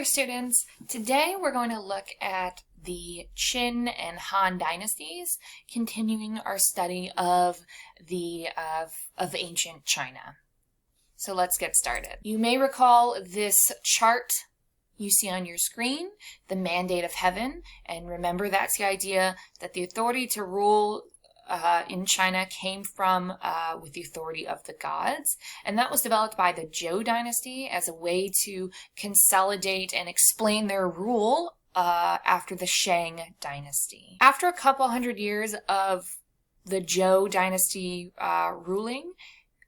there, students. Today we're going to look at the Qin and Han Dynasties, continuing our study of ancient China. So let's get started. You may recall this chart you see on your screen, the mandate of heaven, and remember that's the idea that the authority to rule in China came from with the authority of the gods, and that was developed by the Zhou dynasty as a way to consolidate and explain their rule after the Shang dynasty. After a couple hundred years of the Zhou dynasty ruling,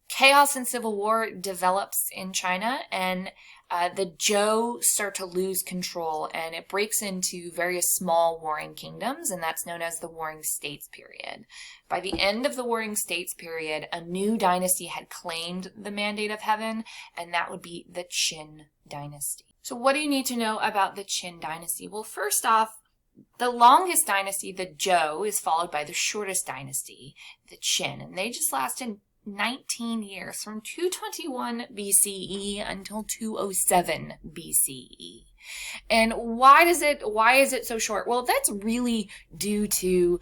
chaos and civil war develops in China, and the Zhou start to lose control, and it breaks into various small warring kingdoms, and that's known as the Warring States period. By the end of the Warring States period, a new dynasty had claimed the mandate of heaven, and that would be the Qin dynasty. So what do you need to know about the Qin dynasty? Well, first off, the longest dynasty, the Zhou, is followed by the shortest dynasty, the Qin, and they just lasted 19 years, from 221 BCE until 207 BCE. And why is it so short? Well, that's really due to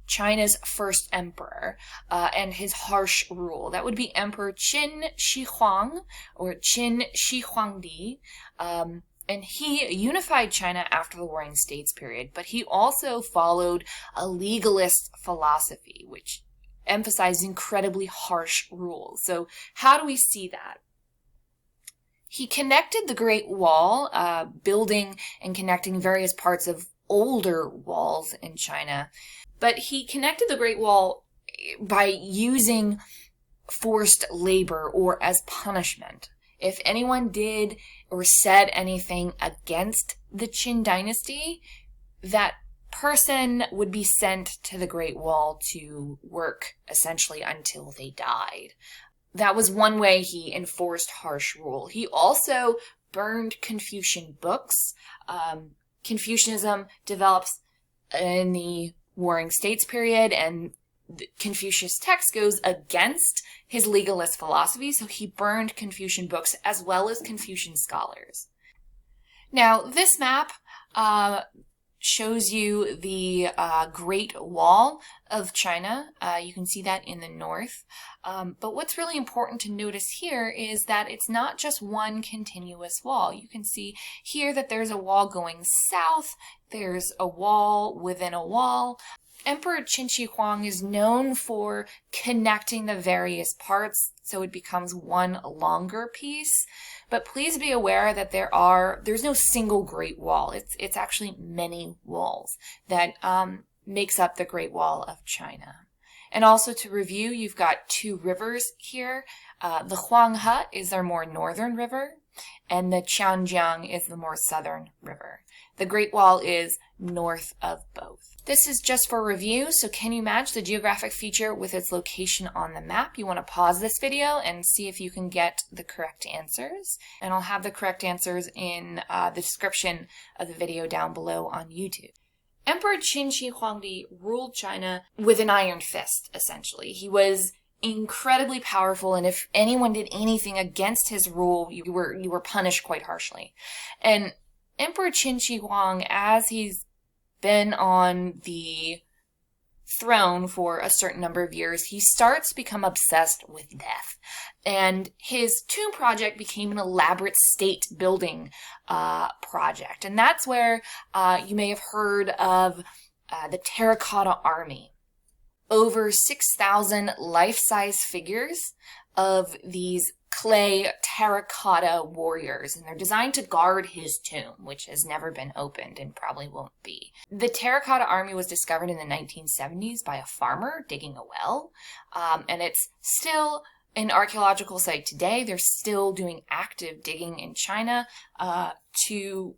China's first emperor and his harsh rule. That would be Emperor Qin Shi Huang, or Qin Shi Huangdi. And he unified China after the Warring States period, but he also followed a legalist philosophy, which emphasized incredibly harsh rules. So how do we see that? He connected the Great Wall, building and connecting various parts of older walls in China. But he connected the Great Wall by using forced labor or as punishment. If anyone did or said anything against the Qin dynasty, that person would be sent to the Great Wall to work essentially until they died. That was one way he enforced harsh rule. He also burned Confucian books. Confucianism develops in the Warring States period, and Confucius text goes against his legalist philosophy, so he burned Confucian books as well as Confucian scholars. Now, this map shows you the Great Wall of China. You can see that in the north. But what's really important to notice here is that it's not just one continuous wall. You can see here that there's a wall going south. There's a wall within a wall. Emperor Qin Shi Huang is known for connecting the various parts so it becomes one longer piece. But please be aware that there's no single Great Wall. It's actually many walls that makes up the Great Wall of China. And also to review, you've got two rivers here. The Huanghe is their more northern river, and the Qianjiang is the more southern river. The Great Wall is north of both. This is just for review, so can you match the geographic feature with its location on the map? You want to pause this video and see if you can get the correct answers. And I'll have the correct answers in the description of the video down below on YouTube. Emperor Qin Shi Huangdi ruled China with an iron fist, essentially. He was incredibly powerful, and if anyone did anything against his rule, you were punished quite harshly. And Emperor Qin Shi Huang, as he's been on the throne for a certain number of years, he starts to become obsessed with death. And his tomb project became an elaborate state building project. And that's where you may have heard of the Terracotta Army. Over 6,000 life-size figures of these clay terracotta warriors, and they're designed to guard his tomb, which has never been opened and probably won't be. The Terracotta Army was discovered in the 1970s by a farmer digging a well, and it's still an archaeological site today. They're still doing active digging in China to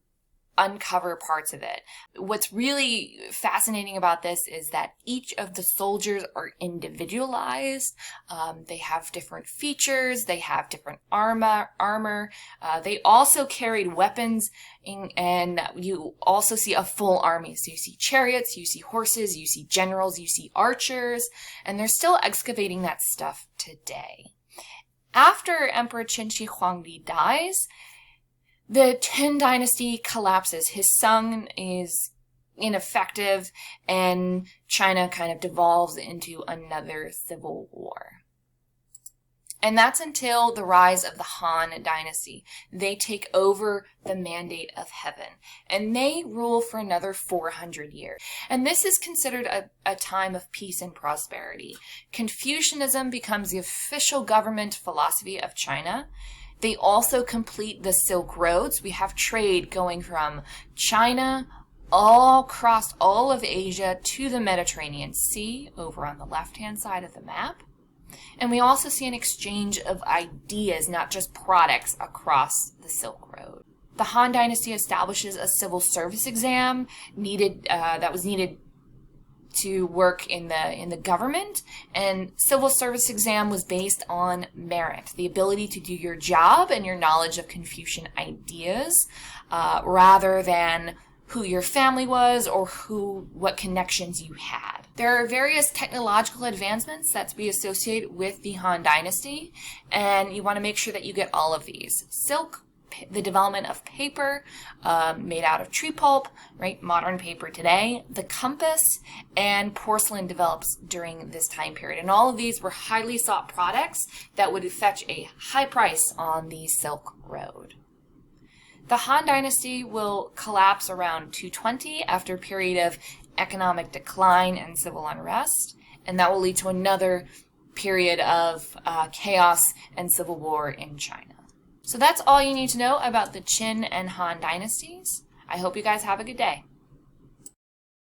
uncover parts of it. What's really fascinating about this is that each of the soldiers are individualized. They have different features. They have different armor. They also carried weapons, and you also see a full army. So you see chariots, you see horses, you see generals, you see archers, and they're still excavating that stuff today. After Emperor Qin Shi Huangdi dies, The Qin dynasty collapses. His son is ineffective, and China kind of devolves into another civil war. And that's until the rise of the Han Dynasty. They take over the mandate of heaven, and they rule for another 400 years. And this is considered a time of peace and prosperity. Confucianism becomes the official government philosophy of China. They also complete the Silk Roads. We have trade going from China all across all of Asia to the Mediterranean Sea over on the left-hand side of the map. And we also see an exchange of ideas, not just products, across the Silk Road. The Han Dynasty establishes a civil service exam that was needed to work in the government, and civil service exam was based on merit, the ability to do your job and your knowledge of Confucian ideas, rather than who your family was or what connections you had. There are various technological advancements that we associate with the Han Dynasty, and you want to make sure that you get all of these. Silk, the development of paper made out of tree pulp, right? Modern paper today. The compass and porcelain develops during this time period. And all of these were highly sought products that would fetch a high price on the Silk Road. The Han Dynasty will collapse around 220 after a period of economic decline and civil unrest, and that will lead to another period of chaos and civil war in China. So that's all you need to know about the Qin and Han dynasties. I hope you guys have a good day.